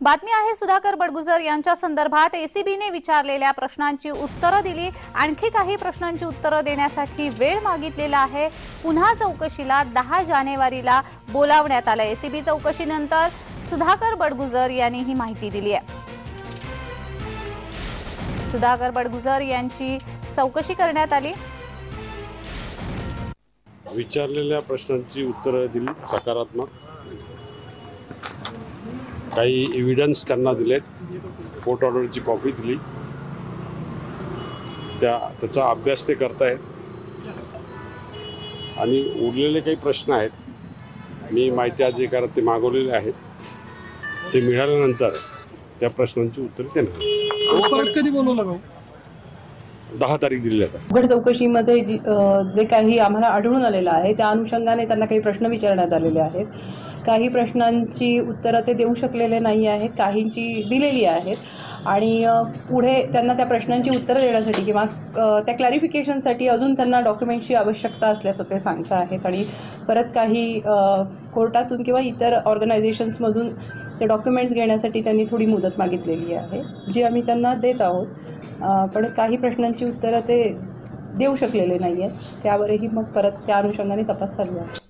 बातमी आहे सुधाकर बडगुजर यांच्या संदर्भात एसीबीने विचारलेल्या प्रश्नांची उत्तरं दिली। आणखी काही प्रश्नांची उत्तरं देण्यासाठी वेळ मागितलेला आहे। पुन्हा चौकशीला 10 जानेवारीला बोलावण्यात आलं। एसीबी चौकशीनंतर सुधाकर बडगुजर यांनी ही माहिती दिली आहे। सुधाकर बडगुजर यांची चौकशी करण्यात आली। विचारलेल्या प्रश्नांची उत्तरं दिली सकारात्मक। काही एव्हिडन्स त्यांना दिलेत, कोर्ट ऑर्डरची कॉपी दिली, त्याचा अभ्यास ते करतायत आणि उरलेले काही प्रश्न आहेत मी माहिती अधिकारात ते मागवलेले आहेत, ते मिळाल्यानंतर त्या प्रश्नांची उत्तरे देणार। कधी बोलवलं 10 तारीख दिली आहे। उघड चौकशीमध्ये जे काही आम्हाला आढळून आलेलं आहे त्या अनुषंगाने त्यांना काही प्रश्न विचारण्यात आलेले आहेत। काही प्रश्नांची उत्तरं ते देऊ शकलेले नाही आहेत, काहींची दिलेली आहेत आणि पुढे त्यांना त्या प्रश्नांची उत्तरं देण्यासाठी किंवा त्या क्लॅरिफिकेशनसाठी अजून त्यांना डॉक्युमेंटची आवश्यकता असल्याचं ते सांगत आहेत आणि परत काही कोर्टातून किंवा इतर ऑर्गनायझेशन्समधून ते डॉक्युमेंट्स घेण्यासाठी त्यांनी थोडी मुदत मागितलेली आहे, जी आम्ही त्यांना देत आहोत। पण काही प्रश्नांची उत्तरं ते देऊ शकलेले नाही आहेत, त्यावरही मग परत त्या अनुषंगाने तपास चालू आहे।